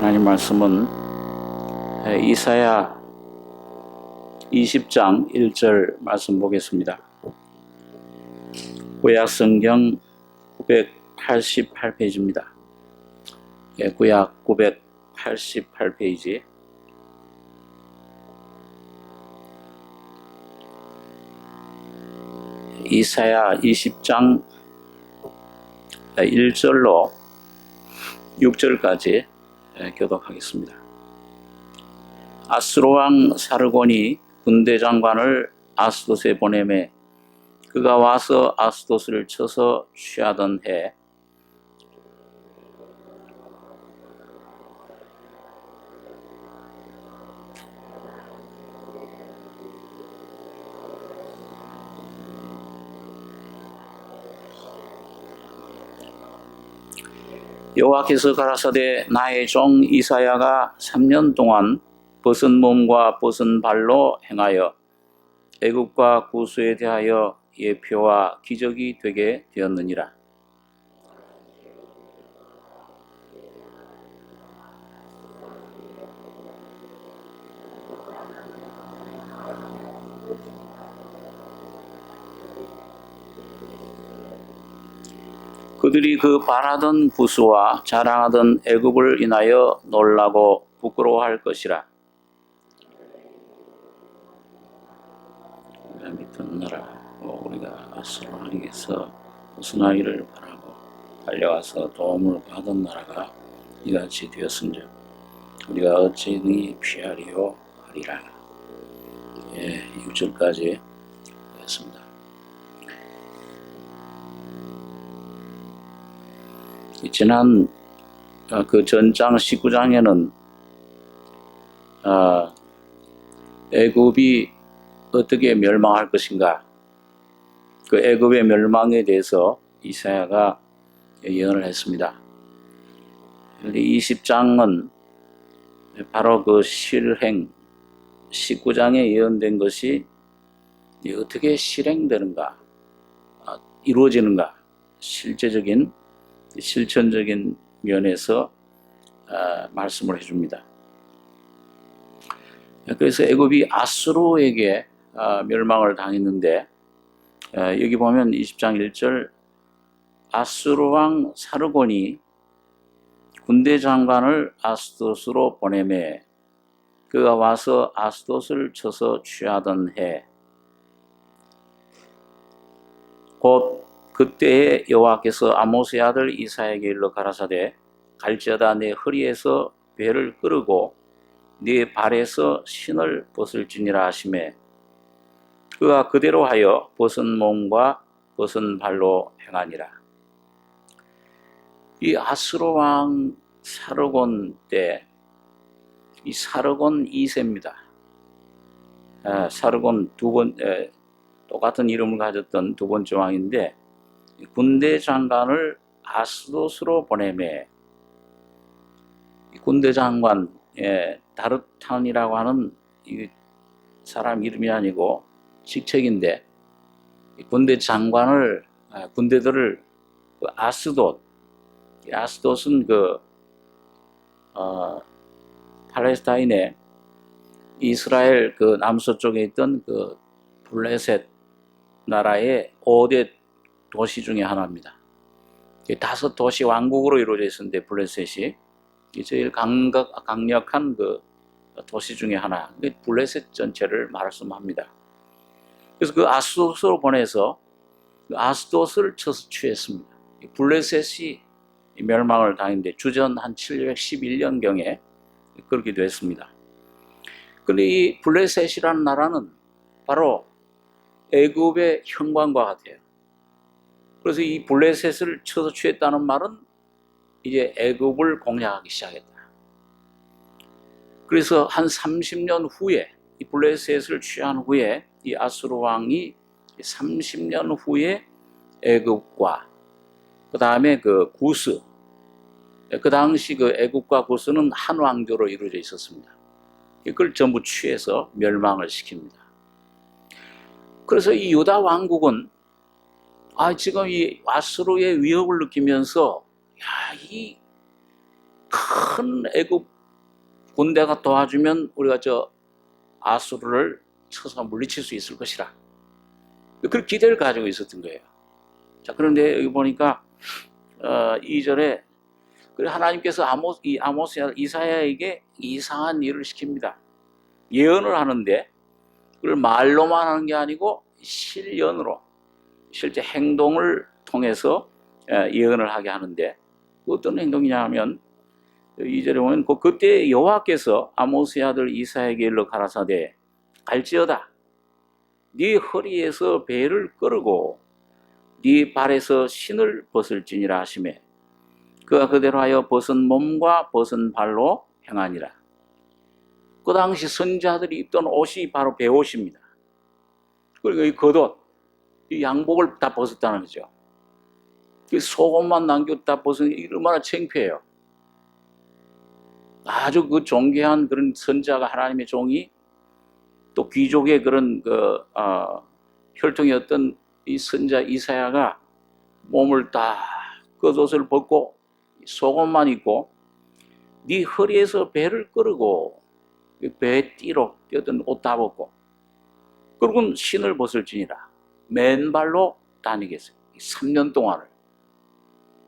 하나님 말씀은 이사야 20장 1절 말씀 보겠습니다. 구약 성경 988페이지입니다. 구약 988페이지 이사야 20장 1절로 6절까지 교독하겠습니다. 아수르 왕 사르곤이 군대 장관을 아스돗에 보내매 그가 와서 아스돗을 쳐서 취하던 해 여호와께서 가라사대 나의 종 이사야가 3년 동안 벗은 몸과 벗은 발로 행하여 애굽과 구스에 대하여 예표와 기적이 되게 되었느니라. 그들이 그 바라던 구스와 자랑하던 애굽을 인하여 놀라고 부끄러워할 것이라. 밑은 나라 우리가 아수르 왕에게서 벗어나기를 바라고 달려와서 도움을 받은 나라가 이같이 되었은즉 우리가 어찌 능히 피하리요 하리라. 6절까지 했습니다. 지난 그 전장 19장에는 애굽이 어떻게 멸망할 것인가, 그 애굽의 멸망에 대해서 이사야가 예언을 했습니다. 20장은 바로 그 실행, 19장에 예언된 것이 어떻게 실행되는가, 이루어지는가, 실천적인 면에서 말씀을 해줍니다. 그래서 애굽이 아수르에게 멸망을 당했는데, 여기 보면 20장 1절 아수르 왕 사르곤이 군대 장관을 아스돗으로 보내매 그가 와서 아스돗을 쳐서 취하던 해 곧 그때에 여호와께서 아모스의 아들 이사야에게 일러 가라사대 갈지어다 내 허리에서 배를 끄르고 네 발에서 신을 벗을지니라 하시매 그가 그대로 하여 벗은 몸과 벗은 발로 행하니라. 이 아수르 왕 사르곤 때 이 사르곤 2세입니다. 사르곤 똑같은 이름을 가졌던 두 번째 왕인데 군대 장관을 아스돗으로 보내매 군대 장관 다르탄이라고 하는 이 사람 이름이 아니고 직책인데 군대 장관을 군대들을 아스돗은 팔레스타인의 이스라엘 그 남서쪽에 있던 그 블레셋 나라의 5대 도시 중에 하나입니다. 5도시 왕국으로 이루어져 있었는데 블레셋이 제일 강력한 그 도시 중에 하나, 블레셋 전체를 말씀합니다. 그래서 그 아스돗으로 보내서 그 아스돗을 쳐서 취했습니다. 블레셋이 멸망을 당했는데 주전 한 711년경에 그렇게 됐습니다. 그런데 이 블레셋이라는 나라는 바로 애굽의 형광과 같아요. 그래서 이 블레셋을 쳐서 취했다는 말은 이제 애굽을 공략하기 시작했다. 그래서 한 30년 후에 이 블레셋을 취한 후에 이 아수르 왕이 30년 후에 애굽과 그 다음에 그 구스, 그 당시 그 애굽과 구스는 한 왕조로 이루어져 있었습니다. 그걸 전부 취해서 멸망을 시킵니다. 그래서 이 유다 왕국은 지금 이 아수르의 위협을 느끼면서 이 큰 애굽 군대가 도와주면 우리가 저 아수르를 쳐서 물리칠 수 있을 것이라. 그런 기대를 가지고 있었던 거예요. 자, 그런데 여기 보니까 2절에 하나님께서 아모스 이사야에게 이상한 일을 시킵니다. 예언을 하는데 그걸 말로만 하는 게 아니고 실연으로 실제 행동을 통해서 예언을 하게 하는데 어떤 행동이냐 하면 2절에 보면 그때 여호와께서 아모스의 아들 이사야에게 일러 가라사대 갈지어다 네 허리에서 배를 끌고 네 발에서 신을 벗을지니라 하시매 그가 그대로 하여 벗은 몸과 벗은 발로 행하니라. 그 당시 선지자들이 입던 옷이 바로 배옷입니다. 그리고 이 겉옷, 이 양복을 다 벗었다는 거죠. 속옷만 남겼다 벗은 게 얼마나 창피해요. 아주 그 존귀한 그런 선지자가 하나님의 종이 또 귀족의 그런 혈통이었던 이 선지자 이사야가 몸을 다 겉옷을 벗고 속옷만 입고 네 허리에서 배를 끌고 배에 띠로 띄었던 옷 다 벗고 그리고 신을 벗을지니라 맨발로 다니겠어요. 3년 동안을.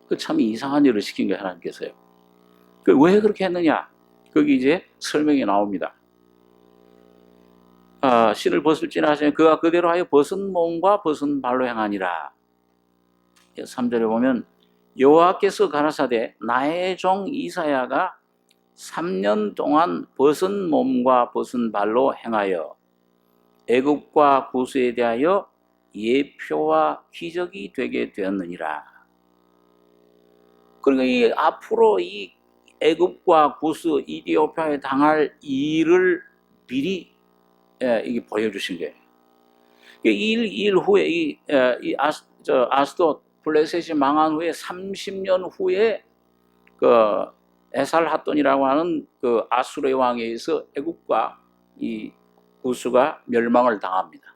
그 참 이상한 일을 시킨 거예요, 하나님께서요. 왜 그렇게 했느냐? 거기 이제 설명이 나옵니다. 신을 벗을지나 하시면 그가 그대로 하여 벗은 몸과 벗은 발로 행하니라. 3절에 보면 여호와께서 가라사대 나의 종 이사야가 3년 동안 벗은 몸과 벗은 발로 행하여 애굽과 구스에 대하여 예표와 기적이 되게 되었느니라. 그러니까 이 앞으로 이 애굽과 구스 이디오피아에 당할 일을 미리 이게 보여주신 거예요. 일 후에 아스돗 블레셋이 망한 후에 30년 후에 그 에살핫돈이라고 하는 그 아수르의 왕에 의해서 애굽과 이 구스가 멸망을 당합니다.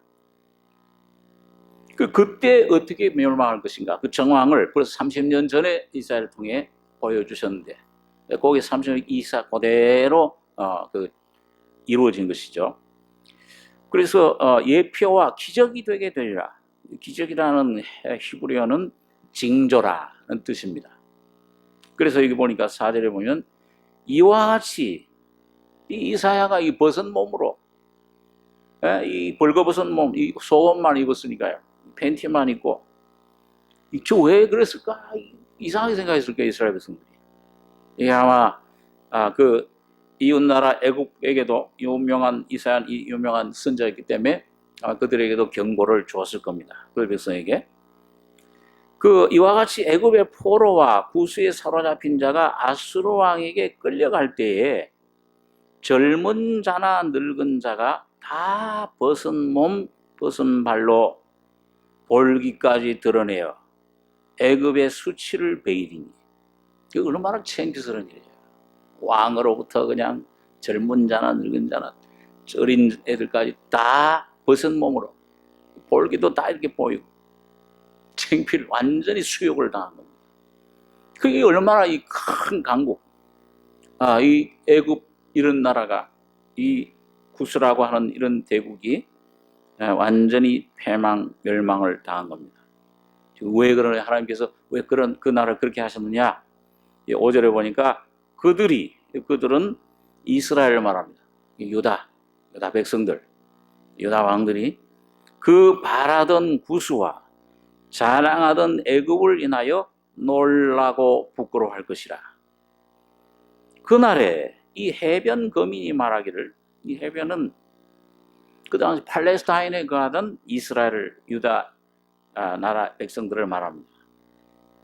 그때 어떻게 멸망할 것인가? 그 정황을 벌써 30년 전에 이사야를 통해 보여주셨는데, 거기 30년 이사 그대로 이루어진 것이죠. 그래서 예표와 기적이 되게 되리라. 기적이라는 히브리어는 징조라는 뜻입니다. 그래서 여기 보니까 4절에 보면 이와 같이 이 이사야가 이 벗은 몸으로 이 벌거벗은 몸, 이 속옷만 입었으니까요. 팬티만 입고 저 왜 그랬을까? 이상하게 생각했을까 이스라엘 백성들이. 이게 아마 그 이웃나라 애국에게도 유명한 이사야 이 유명한 선자였기 때문에 그들에게도 경고를 주었을 겁니다. 그 백성에게. 이와 같이 애굽의 포로와 구스에 사로잡힌 자가 아수르 왕에게 끌려갈 때에 젊은 자나 늙은 자가 다 벗은 몸, 벗은 발로 볼기까지 드러내어 애굽의 수치를 베이리니. 이게 얼마나 창피스러운 일이에요. 왕으로부터 그냥 젊은 자나 늙은 자나 어린 애들까지 다 벗은 몸으로 볼기도 다 이렇게 보이고 창피를 완전히 수욕을 당한 겁니다. 그게 얼마나 이 큰 강국, 이 애굽 이런 나라가 이 구스라고 하는 이런 대국이 완전히 패망 멸망을 당한 겁니다. 왜 그러냐? 하나님께서 왜 그 나라를 그렇게 하셨느냐? 5절에 보니까 그들은 이스라엘을 말합니다. 유다 백성들, 유다 왕들이 그 바라던 구스와 자랑하던 애굽을 인하여 놀라고 부끄러워할 것이라. 그날에 이 해변 거민이 말하기를, 이 해변은 그 당시 팔레스타인에 거하던 이스라엘 유다 나라 백성들을 말합니다.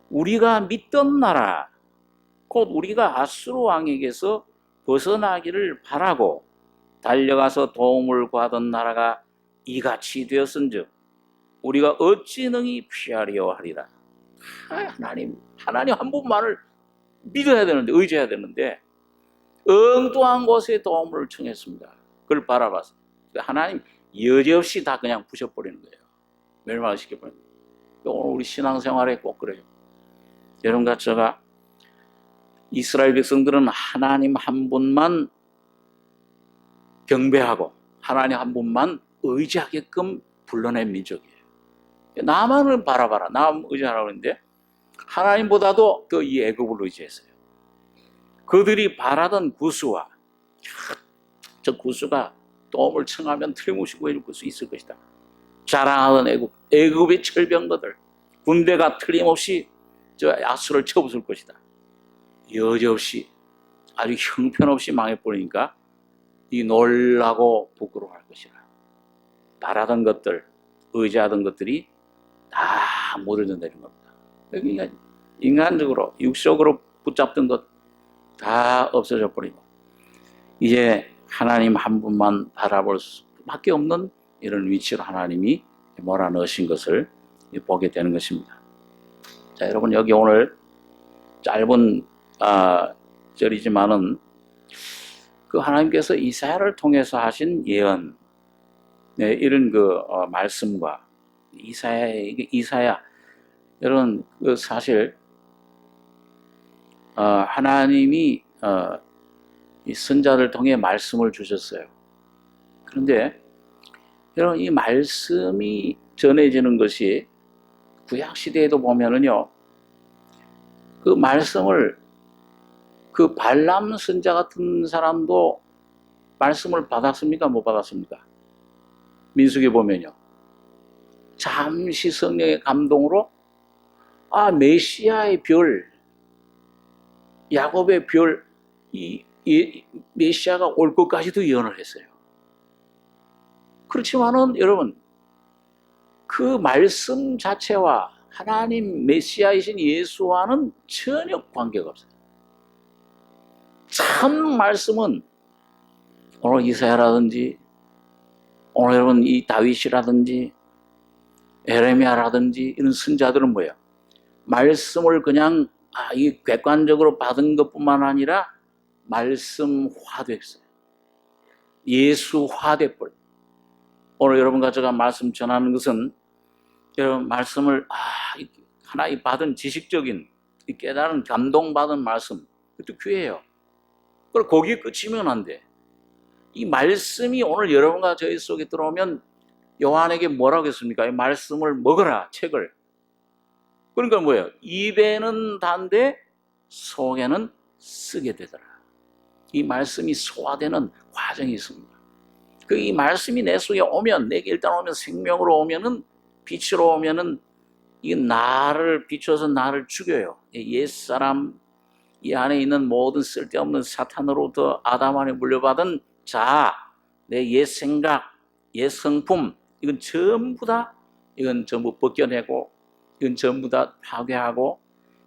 우리가 믿던 나라, 곧 우리가 아수르 왕에게서 벗어나기를 바라고 달려가서 도움을 구하던 나라가 이같이 되었은즉 우리가 어찌 능히 피하려 하리라. 하나님 한 분만을 믿어야 되는데, 의지해야 되는데 엉뚱한 곳에 도움을 청했습니다. 그걸 바라봐서 하나님 여지없이 다 그냥 부셔버리는 거예요. 멸망을 시켜버리는 거예요. 오늘 우리 신앙생활에 꼭 그래요. 여러분과 제가 이스라엘 백성들은 하나님 한 분만 경배하고 하나님 한 분만 의지하게끔 불러낸 민족이에요. 나만을 바라봐라. 나만 의지하라고 하는데 하나님보다도 더 이 애굽을 의지했어요. 그들이 바라던 구수와 저 구수가 도움을 청하면 틀림없이 구해줄 수 있을 것이다. 자랑하던 애굽의 철병거들, 군대가 틀림없이 저 아수를 쳐부술 것이다. 여지없이 아주 형편없이 망해버리니까 이 놀라고 부끄러워할 것이라. 바라던 것들, 의지하던 것들이 다 무너져내는 겁니다. 그러니까 인간적으로, 육적으로 붙잡던 것 다 없어져 버리고 이제 하나님 한 분만 바라볼 수밖에 없는 이런 위치로 하나님이 몰아넣으신 것을 보게 되는 것입니다. 자, 여러분 여기 오늘 짧은 절이지만은 그 하나님께서 이사야를 통해서 하신 예언, 이런 말씀과 이사야 여러분 그 사실 하나님이 이 선자를 통해 말씀을 주셨어요. 그런데 여러분 이 말씀이 전해지는 것이 구약 시대에도 보면은요, 그 말씀을 그 발람 선자 같은 사람도 말씀을 받았습니까? 못 받았습니까? 민수기 보면요, 잠시 성령의 감동으로 메시아의 별, 야곱의 별, 이 메시아가 올 것까지도 예언을 했어요. 그렇지만은 여러분 그 말씀 자체와 하나님 메시아이신 예수와는 전혀 관계가 없어요. 참 말씀은 오늘 이사야라든지 오늘 여러분 이 다윗이라든지 에레미야라든지 이런 선자들은 뭐예요? 말씀을 그냥 이 객관적으로 받은 것뿐만 아니라 말씀화됐어요. 예수화돼버려요. 오늘 여러분과 제가 말씀 전하는 것은 여러분 말씀을 하나의 받은 지식적인 깨달은 감동받은 말씀, 그것도 귀해요. 그리고 거기에 그치면 안 돼. 이 말씀이 오늘 여러분과 저희 속에 들어오면 요한에게 뭐라고 했습니까? 이 말씀을 먹어라, 책을. 그러니까 뭐예요? 입에는 단데 속에는 쓰게 되더라. 이 말씀이 소화되는 과정이 있습니다. 이 말씀이 내 속에 오면, 내게 일단 오면 생명으로 오면은, 빛으로 오면은 이 나를 비춰서 나를 죽여요. 옛사람, 이 안에 있는 모든 쓸데없는 사탄으로부터 아담 안에 물려받은 내 옛 생각, 옛 성품, 이건 전부 벗겨내고, 이건 전부 다 파괴하고,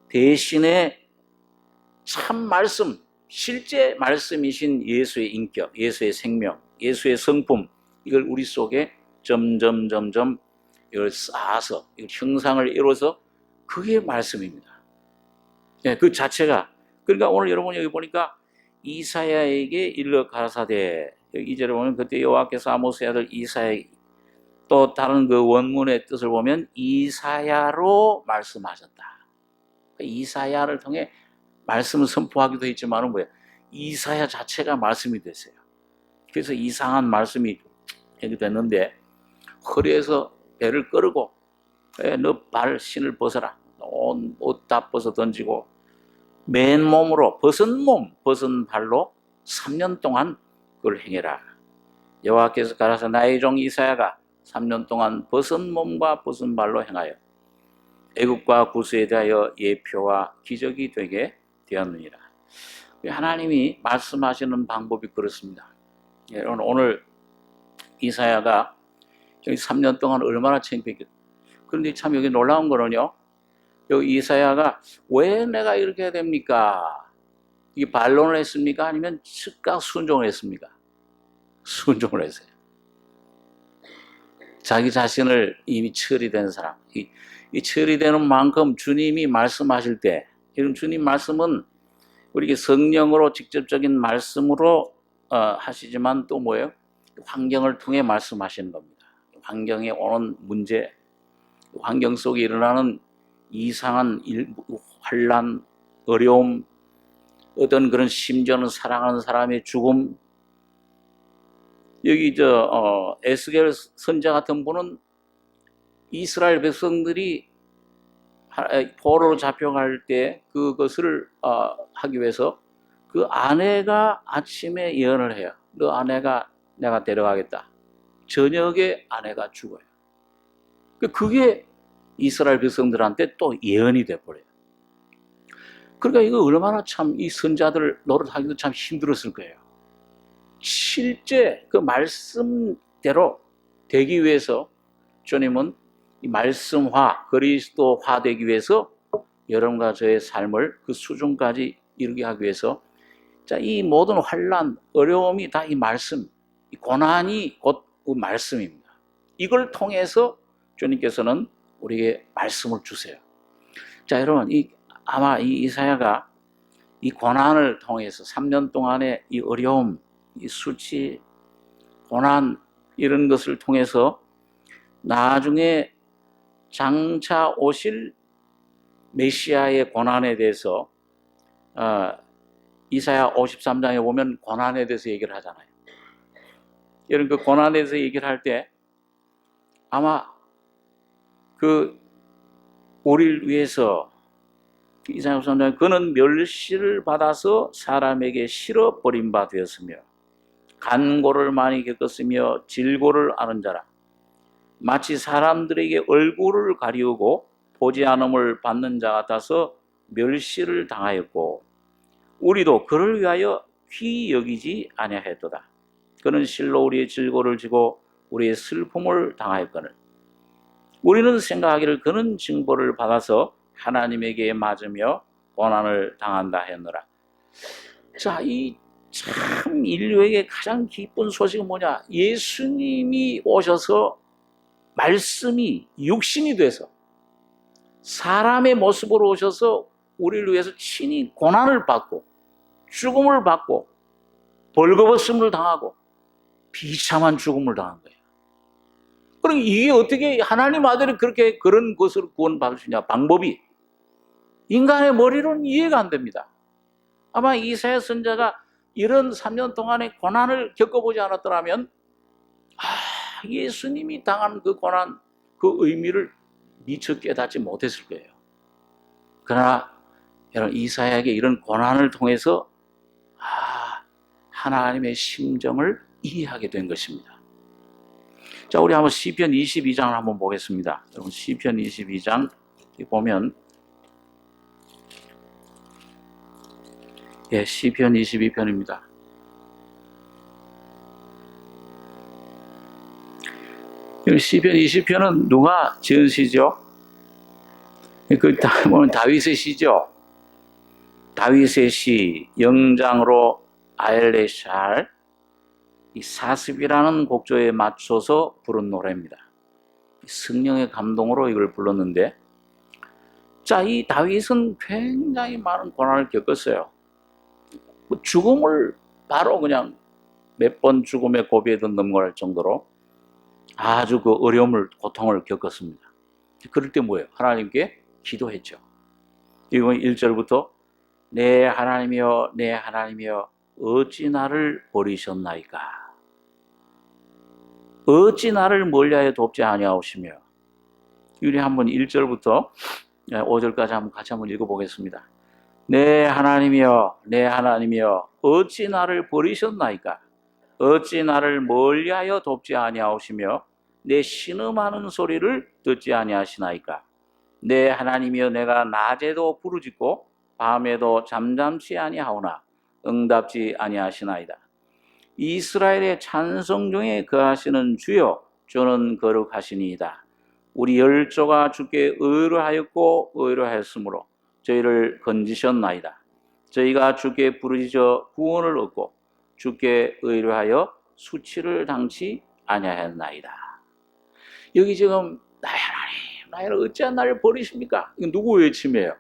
대신에 참 말씀, 실제 말씀이신 예수의 인격, 예수의 생명, 예수의 성품, 이걸 우리 속에 점점 이걸 쌓아서, 이걸 형상을 이뤄서 그게 말씀입니다. 그 자체가. 그러니까 오늘 여러분 여기 보니까 이사야에게 일러 가라사대, 여기 2절에 보면 그때 여호와께서 아모스의 아들 이사야, 또 다른 그 원문의 뜻을 보면 이사야로 말씀하셨다. 이사야를 통해 말씀을 선포하기도 했지만 뭐예요? 이사야 자체가 말씀이 됐어요. 그래서 이상한 말씀이 이렇게 됐는데, 허리에서 배를 끌고 너 발 신을 벗어라, 옷 다 벗어 던지고 맨몸으로 벗은 발로 3년 동안 그걸 행해라. 여호와께서 가라사 나의 종 이사야가 3년 동안 벗은 몸과 벗은 발로 행하여 애굽과 구스에 대하여 예표와 기적이 되게 되었느니라. 하나님이 말씀하시는 방법이 그렇습니다. 여러분 오늘 이사야가 여기 3년 동안 얼마나 창피했겠어요. 그런데 참 여기 놀라운 거는요, 여기 이사야가 왜 내가 이렇게 해야 됩니까? 이게 반론을 했습니까? 아니면 즉각 순종을 했습니까? 순종을 했어요. 자기 자신을 이미 처리된 사람, 이 처리되는 만큼 주님이 말씀하실 때, 이런 주님 말씀은 우리에게 성령으로 직접적인 말씀으로 하시지만 또 뭐예요? 환경을 통해 말씀하시는 겁니다. 환경에 오는 문제, 환경 속에 일어나는 이상한 환난, 어려움, 어떤 그런 심지어는 사랑하는 사람의 죽음, 여기 에스겔 선자 같은 분은 이스라엘 백성들이 포로로 잡혀갈 때 그것을 하기 위해서 그 아내가 아침에 예언을 해요. 너 아내가 내가 데려가겠다. 저녁에 아내가 죽어요. 그게 이스라엘 백성들한테 또 예언이 돼버려요. 그러니까 이거 얼마나 참 이 선자들 노릇하기도 참 힘들었을 거예요. 실제 그 말씀대로 되기 위해서 주님은 이 말씀화, 그리스도화 되기 위해서 여러분과 저의 삶을 그 수준까지 이루게 하기 위해서 자, 이 모든 환난, 어려움이 다 이 말씀, 이 고난이 곧 그 말씀입니다. 이걸 통해서 주님께서는 우리에게 말씀을 주세요. 자, 여러분, 아마 이 이사야가 이 고난을 통해서 3년 동안의 이 어려움, 이 수치, 고난 이런 것을 통해서 나중에 장차 오실 메시아의 고난에 대해서 이사야 53장에 보면 고난에 대해서 얘기를 하잖아요. 여러분 그 고난에 대해서 얘기를 할 때 아마 우리를 위해서 이사야 53장에 그는 멸시를 받아서 사람에게 실어 버린 바 되었으며 간고를 많이 겪었으며 질고를 아는 자라. 마치 사람들에게 얼굴을 가리우고 보지 않음을 받는 자 같아서 멸시를 당하였고 우리도 그를 위하여 귀히 여기지 아니하였도다. 그는 실로 우리의 질고를 지고 우리의 슬픔을 당하였거늘 우리는 생각하기를 그는 징벌을 받아서 하나님에게 맞으며 고난을 당한다 하였노라. 자, 이 참 인류에게 가장 기쁜 소식은 뭐냐? 예수님이 오셔서 말씀이 육신이 돼서 사람의 모습으로 오셔서 우리를 위해서 친히 고난을 받고 죽음을 받고 벌거벗음을 당하고 비참한 죽음을 당한 거예요. 그럼 이게 어떻게 하나님 아들이 그런 것으로 구원받을 수 있냐? 방법이 인간의 머리로는 이해가 안 됩니다. 아마 이사야 선자가 이런 3년 동안의 고난을 겪어보지 않았더라면 예수님이 당한 그 고난, 그 의미를 미처 깨닫지 못했을 거예요. 그러나 여러분 이사야에게 이런 고난을 통해서 하나님의 심정을 이해하게 된 것입니다. 자, 우리 한번 시편 22장을 한번 보겠습니다. 여러분 시편 22장 보면 시편 22편입니다. 시편 20편은 누가 지은 시죠? 보면 다윗의 시죠. 다윗의 시, 영장으로 아엘레샬, 이 사습이라는 곡조에 맞춰서 부른 노래입니다. 성령의 감동으로 이걸 불렀는데, 자, 이 다윗은 굉장히 많은 고난을 겪었어요. 죽음을 바로 그냥 몇 번 죽음의 고비에도 넘어갈 정도로 아주 그 어려움을, 고통을 겪었습니다. 그럴 때 뭐예요? 하나님께 기도했죠. 이건 1절부터 내 하나님이여 내 하나님이여 어찌 나를 버리셨나이까? 어찌 나를 멀리하여 돕지 아니하오시며. 우리 한번 1절부터 5절까지 한번 같이 한번 읽어보겠습니다. 내 하나님이여 내 하나님이여 어찌 나를 버리셨나이까? 어찌 나를 멀리하여 돕지 아니하오시며 내 신음하는 소리를 듣지 아니하시나이까? 내 하나님이여 내가 낮에도 부르짖고 밤에도 잠잠치 아니하오나 응답지 아니하시나이다. 이스라엘의 찬송 중에 거하시는 주여 주는 거룩하시니이다. 우리 열조가 주께 의로하였고 의로하였으므로 저희를 건지셨나이다. 저희가 주께 부르짖어 구원을 얻고 주께 의로하여 수치를 당치 아니하였나이다. 여기 지금 나의 하나님 나를 어찌한 나를 버리십니까? 이건 누구 외침이에요?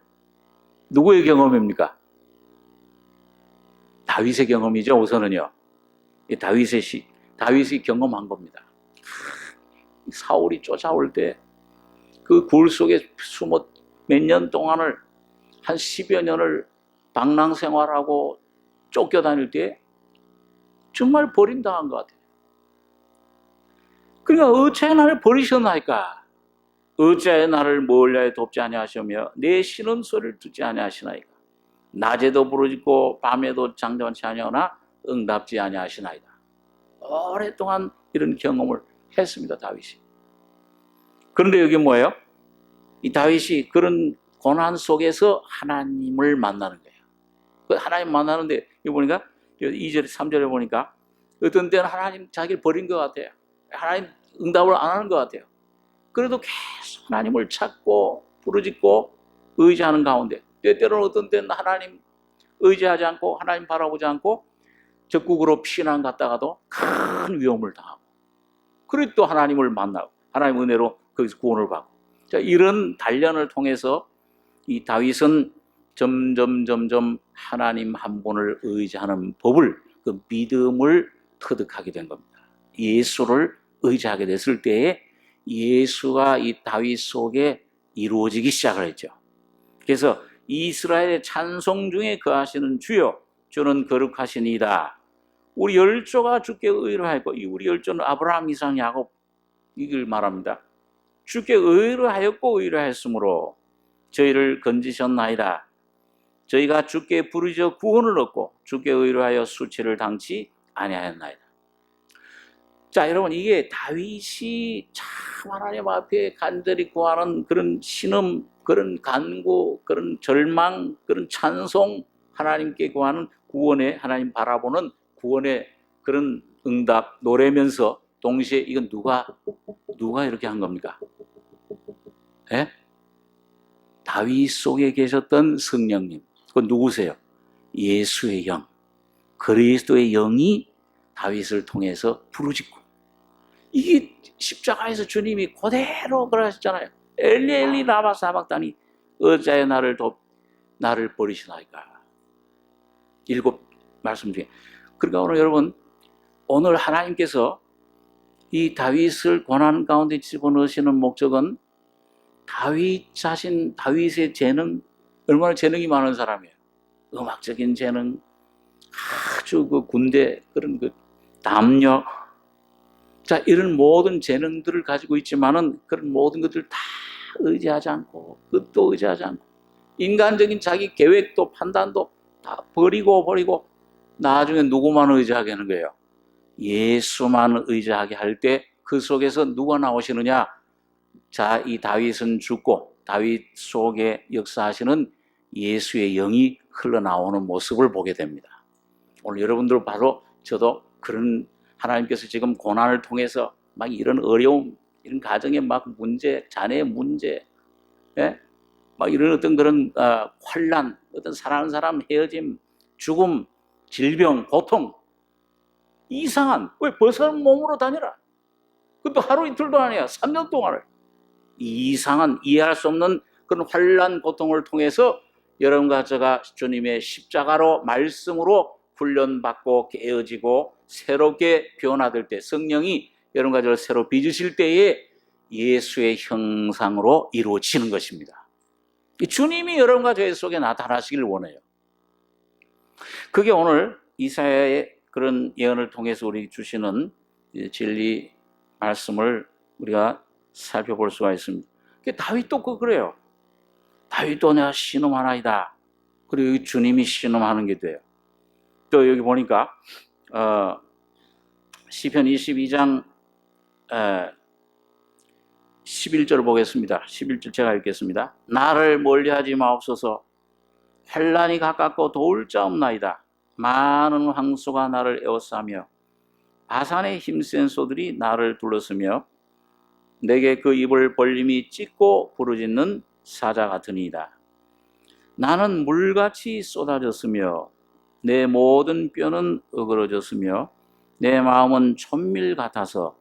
누구의 경험입니까? 다윗의 경험이죠. 우선은요. 다윗이 경험한 겁니다. 사울이 쫓아올 때 그 굴 속에 숨어 몇 년 동안을 한 10여 년을 방랑 생활하고 쫓겨다닐 때 정말 버림당한 것 같아요. 그러니까 어찌하여 나를 버리셨나이까? 어찌하여 나를 멀리하여 돕지 아니하시며 내 신음 소리를 듣지 아니하시나이까? 낮에도 부르짖고 밤에도 잠잠치 아니하나 응답지 아니하시나이다. 오랫동안 이런 경험을 했습니다, 다윗이. 그런데 여기 뭐예요? 이 다윗이 그런 고난 속에서 하나님을 만나는 거예요. 그 하나님 만나는데 여기 보니까 2절, 3절에 보니까 어떤 때는 하나님 자기를 버린 것 같아요. 하나님 응답을 안 하는 것 같아요. 그래도 계속 하나님을 찾고 부르짖고 의지하는 가운데 때때로는 어떤 때는 하나님 의지하지 않고 하나님 바라보지 않고 적국으로 피난 갔다가도 큰 위험을 당하고 그리고 또 하나님을 만나고 하나님 은혜로 거기서 구원을 받고 자, 이런 단련을 통해서 이 다윗은 점점 하나님 한 분을 의지하는 법을 그 믿음을 터득하게 된 겁니다. 예수를 의지하게 됐을 때에 예수가 이 다윗 속에 이루어지기 시작을 했죠. 그래서 이스라엘의 찬송 중에 거하시는 주여 주는 거룩하시니이다. 우리 열조가 주께 의로하였고 우리 열조는 아브라함, 이삭, 야곱 이걸 말합니다. 주께 의로하였고 의로하였으므로 저희를 건지셨나이다. 저희가 주께 부르짖어 구원을 얻고 주께 의로하여 수치를 당치 아니하였나이다. 자, 여러분 이게 다윗이 참 하나님 앞에 간절히 구하는 그런 신음, 그런 간구, 그런 절망, 그런 찬송, 하나님께 구하는 구원의 하나님 바라보는 구원의 그런 응답 노래면서 동시에 이건 누가 이렇게 한 겁니까? 예? 다윗 속에 계셨던 성령님. 그건 누구세요? 예수의 영. 그리스도의 영이 다윗을 통해서 부르짖고 이게 십자가에서 주님이 그대로 그러셨잖아요. 엘리 엘리 라마 사박다니 어찌하여 나를 버리시나이까. 7 말씀 중에. 그러니까 오늘 여러분 오늘 하나님께서 이 다윗을 고난 가운데 집어넣으시는 목적은 다윗 자신, 다윗의 재능, 얼마나 재능이 많은 사람이에요. 음악적인 재능, 아주 그 군대, 그런 그 담력, 자, 이런 모든 재능들을 가지고 있지만은 그런 모든 것들을 다 의지하지 않고, 그것도 의지하지 않고, 인간적인 자기 계획도 판단도 다 버리고, 나중에 누구만 의지하게 하는 거예요? 예수만 의지하게 할 때 그 속에서 누가 나오시느냐? 자, 이 다윗은 죽고 다윗 속에 역사하시는 예수의 영이 흘러나오는 모습을 보게 됩니다. 오늘 여러분들 봐도 저도 그런 하나님께서 지금 고난을 통해서 막 이런 어려움, 이런 가정의 막 문제, 자녀의 문제, 예? 막 이런 어떤 그런 환난, 어떤 사랑하는 사람 헤어짐, 죽음, 질병, 고통, 이상한 왜 벗어난 몸으로 다니라? 그것도 하루 이틀도 아니야. 3년 동안을. 이상한 이해할 수 없는 그런 환난 고통을 통해서 여러분과 제가 주님의 십자가로 말씀으로 훈련받고 깨어지고 새롭게 변화될 때 성령이 여러분과 저를 새로 빚으실 때에 예수의 형상으로 이루어지는 것입니다. 주님이 여러분과 저희 속에 나타나시길 원해요. 그게 오늘 이사야의 그런 예언을 통해서 우리 주시는 진리 말씀을 우리가 살펴볼 수가 있습니다. 다윗도 그래요. 다윗도 내가 신음하나이다. 그리고 주님이 신음하는 게 돼요. 또 여기 보니까 시편 22장 11절 보겠습니다. 11절 제가 읽겠습니다. 나를 멀리하지 마옵소서. 환난이 가깝고 도울 자 없나이다. 많은 황소가 나를 에워싸며 바산의 힘센 소들이 나를 둘러쓰며 내게 그 입을 벌림이 찢고 부르짖는 사자 같으니이다. 나는 물같이 쏟아졌으며 내 모든 뼈는 어그러졌으며 내 마음은 촛밀 같아서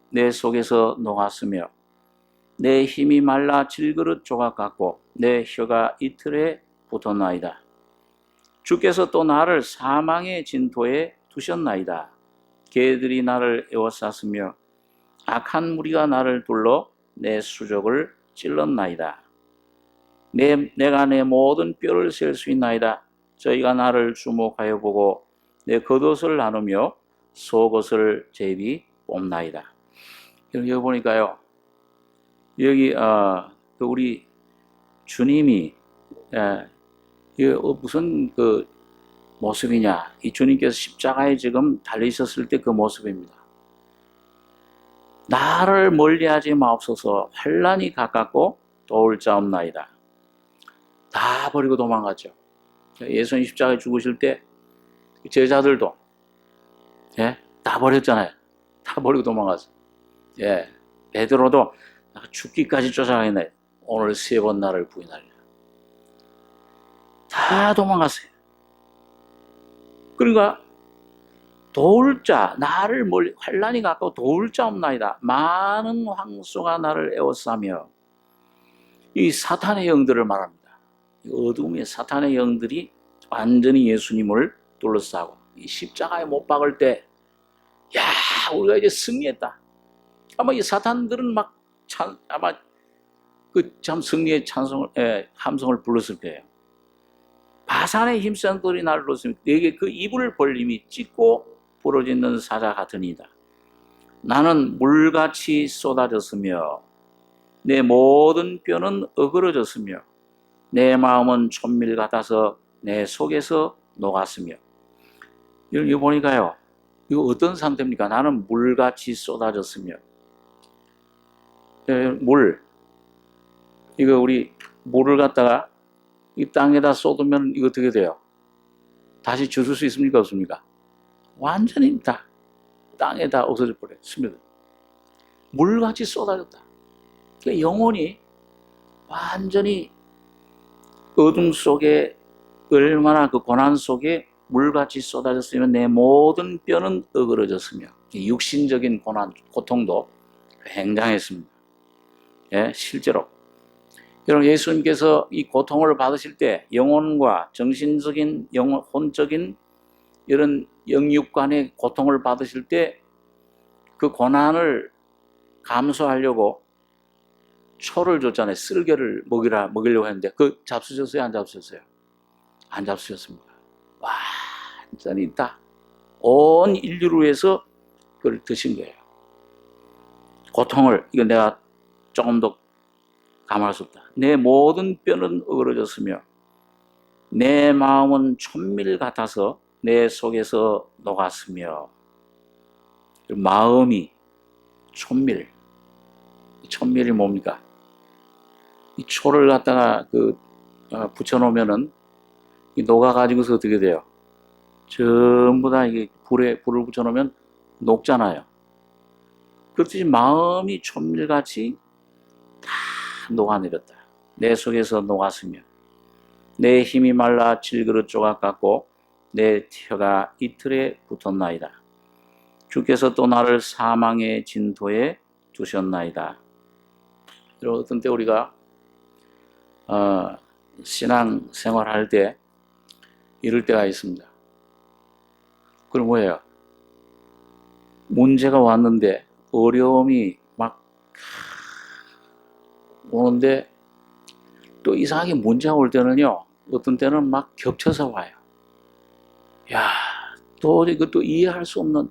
내 속에서 녹았으며 내 힘이 말라 질그릇 조각 같고 내 혀가 이틀에 붙었나이다. 주께서 또 나를 사망의 진토에 두셨나이다. 개들이 나를 에워쌌으며 악한 무리가 나를 둘러 내 수족을 찔렀나이다. 내가 내 모든 뼈를 셀 수 있나이다. 저희가 나를 주목하여 보고 내 겉옷을 나누며 속옷을 제비 뽑나이다. 여기 보니까요. 여기 그 우리 주님이 이게 무슨 그 모습이냐? 이 주님께서 십자가에 지금 달리셨을 때 그 모습입니다. 나를 멀리하지 마옵소서. 환난이 가깝고 도울 자 없나이다. 다 버리고 도망갔죠. 예수님 십자가에 죽으실 때 제자들도 다 버렸잖아요. 다 버리고 도망갔어요. 베드로도 죽기까지 쫓아가겠네. 오늘 3번 나를 부인하리라. 다 도망갔어요. 그러니까 도울 자, 나를 멀리 환난이 가까워 도울 자 없나이다. 많은 황소가 나를 에워싸며. 이 사탄의 영들을 말합니다. 어둠의 사탄의 영들이 완전히 예수님을 둘러싸고 이 십자가에 못 박을 때, 야, 우리가 이제 승리했다. 아마 이 사탄들은 아마 그 참 승리의 함성을 불렀을 거예요. 바산의 힘센 돌이 나를 놓습니다. 내게 그 이불을 벌림이 찢고 부러지는 사자 같으니이다. 나는 물같이 쏟아졌으며 내 모든 뼈는 어그러졌으며 내 마음은 촛밀 같아서 내 속에서 녹았으며. 이거 보니까요, 이거 어떤 상태입니까? 나는 물같이 쏟아졌으며. 이거 우리 물을 갖다가 이 땅에다 쏟으면 이거 어떻게 돼요? 다시 주술 수 있습니까? 없습니까? 완전히 다 땅에다 없어져 버려요. 스며들. 물같이 쏟아졌다. 그러니까 영혼이 완전히 어둠 속에 얼마나 그 고난 속에 물같이 쏟아졌으면 내 모든 뼈는 어그러졌으며 육신적인 고난, 고통도 굉장했습니다. 실제로. 여러분, 예수님께서 이 고통을 받으실 때 영혼과 정신적인, 혼적인 이런 영육간의 고통을 받으실 때 그 고난을 감수하려고 초를 줬잖아요. 쓸개를 먹이려고 했는데 그 잡수셨어요? 안 잡수셨어요? 안 잡수셨습니다. 완전히 다 온 인류를 위해서 그걸 드신 거예요. 고통을, 이거 내가 조금 더 감할 수 없다. 내 모든 뼈는 어그러졌으며 내 마음은 촛밀 같아서 내 속에서 녹았으며. 마음이 촛밀. 촛밀이 뭡니까? 이 초를 갖다가 붙여놓으면은 녹아가지고서 어떻게 돼요? 전부 다 이게 불을 붙여놓으면 녹잖아요. 그렇듯이 마음이 촛밀같이 다 녹아내렸다. 내 속에서 녹았으며 내 힘이 말라 질그릇 조각 같고 내 혀가 이틀에 붙었나이다. 주께서 또 나를 사망의 진토에 두셨나이다. 여러분, 어떤 때 우리가 신앙 생활할 때 이럴 때가 있습니다. 그럼 뭐예요? 문제가 왔는데 어려움이 막 오는데 또 이상하게 문제가 올 때는요, 어떤 때는 막 겹쳐서 와요. 야, 도저히 그것도 이해할 수 없는.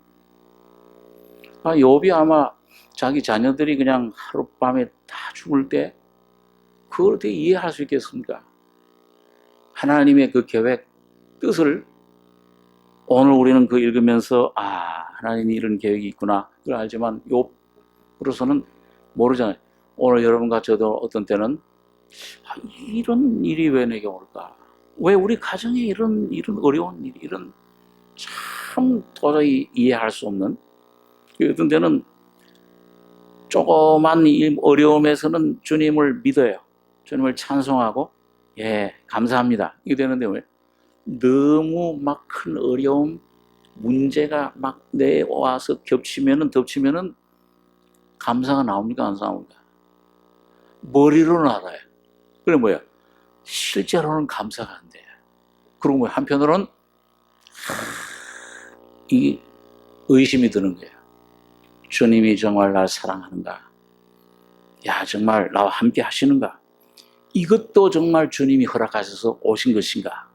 욥이 아마 자기 자녀들이 그냥 하룻밤에 다 죽을 때 그걸 어떻게 이해할 수 있겠습니까? 하나님의 그 계획, 뜻을 오늘 우리는 그 읽으면서 하나님이 이런 계획이 있구나 그걸 알지만 욥으로서는 모르잖아요. 오늘 여러분과 저도 어떤 때는 이런 일이 왜 내게 올까? 왜 우리 가정에 이런 어려운 일, 이런 참 도저히 이해할 수 없는. 어떤 때는 조그만 어려움에서는 주님을 믿어요. 주님을 찬송하고 감사합니다. 이게 되는데 왜? 너무 막 큰 어려움, 문제가 막 내와서 겹치면은 감사가 나옵니까? 안 나옵니까? 머리로는 알아요. 그래 뭐야? 실제로는 감사가 안 돼요. 그리고 뭐 한편으로는 이 의심이 드는 거예요. 주님이 정말 날 사랑하는가? 야, 정말 나와 함께 하시는가? 이것도 정말 주님이 허락하셔서 오신 것인가?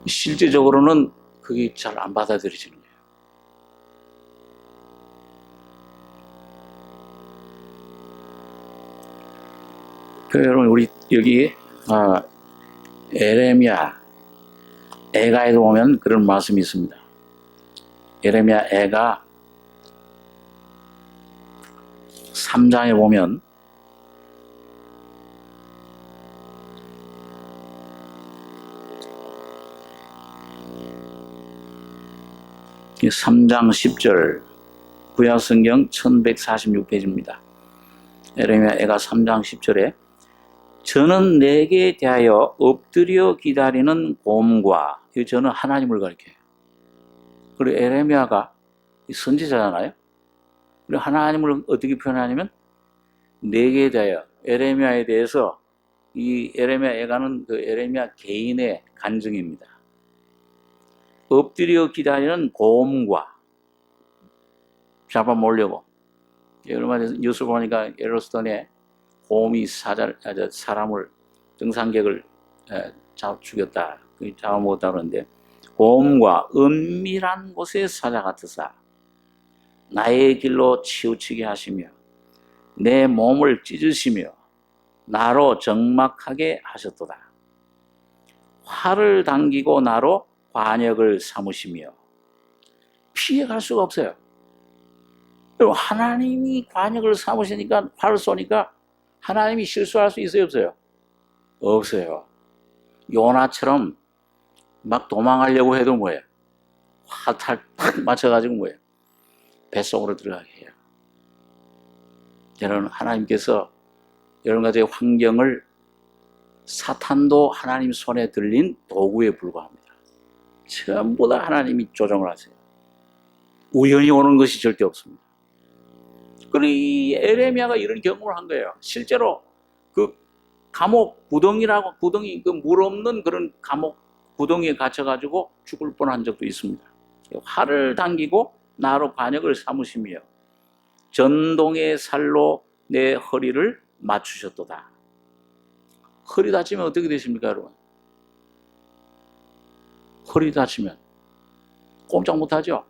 실제적으로는 그게 잘 안 받아들여지는 거예요. 여러분 우리 여기 에레미야 애가에도 보면 그런 말씀이 있습니다. 에레미야 애가 3장에 보면 이 3장 10절 구약성경 1146페이지입니다. 에레미야 애가 3장 10절에 저는 내게 대하여 엎드려 기다리는 곰과, 저는 하나님을 가리켜요. 그리고 에레미야가 선지자잖아요. 그리고 하나님을 어떻게 표현하냐면 내게 대하여, 에레미야에 대해서 이 에레미야 애가는 그 에레미야 개인의 간증입니다. 엎드려 기다리는 곰과 잡아먹으려고. 얼마 전에 뉴스 보니까 예루살렘에 곰이 사람을 등산객을 죽였다, 잡아먹었다 그러는데 곰과 은밀한 곳에 사자 같으사 나의 길로 치우치게 하시며 내 몸을 찢으시며 나로 적막하게 하셨도다. 활을 당기고 나로 관역을 삼으시며 피해갈 수가 없어요. 하나님이 관역을 삼으시니까 활을 쏘니까 하나님이 실수할 수 있어요, 없어요? 없어요. 요나처럼 막 도망하려고 해도 뭐예요? 화살 탁 맞춰가지고 뭐예요? 뱃속으로 들어가게 해요. 여러분, 하나님께서 여러 가지의 환경을 사탄도 하나님 손에 들린 도구에 불과합니다. 전부 다 하나님이 조정을 하세요. 우연히 오는 것이 절대 없습니다. 그리고 이 에레미야가 이런 경험을 한 거예요. 실제로 그 감옥 구덩이 그 물 없는 그런 감옥 구덩이에 갇혀가지고 죽을 뻔한 적도 있습니다. 활을 당기고 나로 관역을 삼으시며 전동의 살로 내 허리를 맞추셨도다. 허리 다치면 어떻게 되십니까, 여러분? 허리 다치면 꼼짝 못하죠.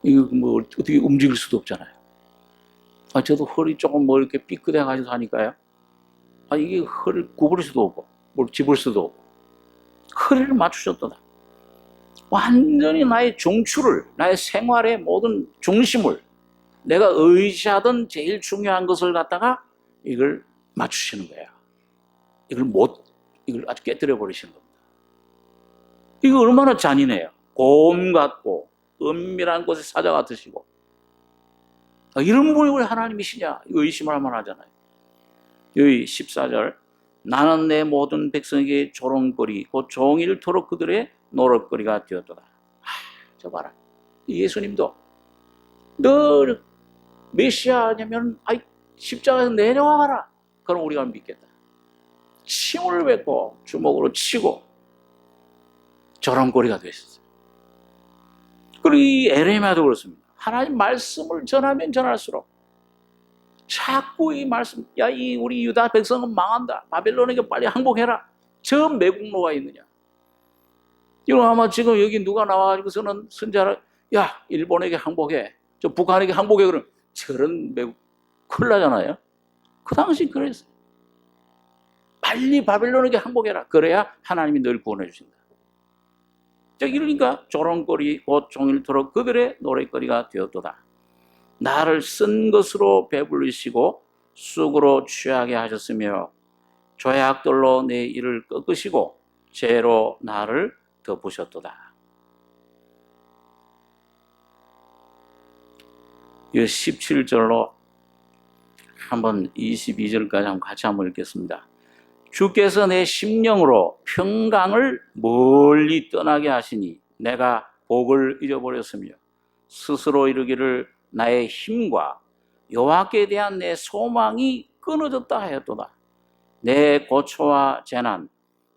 이거 뭐 어떻게 움직일 수도 없잖아요. 저도 허리 조금 뭐 이렇게 삐끗해가지고 하니까요. 이게 허리를 구부릴 수도 없고, 뭘 집을 수도 없고. 허리를 맞추셨도다. 완전히 나의 중추를, 나의 생활의 모든 중심을, 내가 의지하던 제일 중요한 것을 갖다가 이걸 맞추시는 거예요. 이걸 아주 깨뜨려 버리시는 겁니다. 이거 얼마나 잔인해요. 곰 같고, 은밀한 곳에 사자 같으시고. 이런 분이 왜 하나님이시냐? 의심을 할 만하잖아요. 여기 14절 나는 내 모든 백성에게 조롱거리 곧 종일토록 그들의 노릇거리가 되었도다. 저 봐라. 예수님도 너 메시아냐면 십자가에서 내려와봐라. 그럼 우리가 믿겠다. 침을 뱉고 주먹으로 치고 조롱거리가 되셨어요. 그리고 이 에레미야도 그렇습니다. 하나님 말씀을 전하면 전할수록 자꾸 이 말씀, 우리 유다 백성은 망한다. 바벨론에게 빨리 항복해라. 저 매국노가 있느냐. 이거 아마 지금 여기 누가 나와가지고서는 선자를, 일본에게 항복해. 저 북한에게 항복해. 그러면 저런 매국, 큰일 나잖아요. 그 당시 그랬어요. 빨리 바벨론에게 항복해라. 그래야 하나님이 널 구원해 주신다. 이러니까 조롱거리 곧 종일토록 그들의 노랫거리가 되었도다. 나를 쓴 것으로 배불리시고 쑥으로 취하게 하셨으며 조약돌로 내 이를 꺾으시고 재로 나를 덮으셨도다. 이 17절로 한번 22절까지 같이 한번 읽겠습니다. 주께서 내 심령으로 평강을 멀리 떠나게 하시니 내가 복을 잊어버렸으며 스스로 이르기를 나의 힘과 여호와께 대한 내 소망이 끊어졌다 하였도다. 내 고초와 재난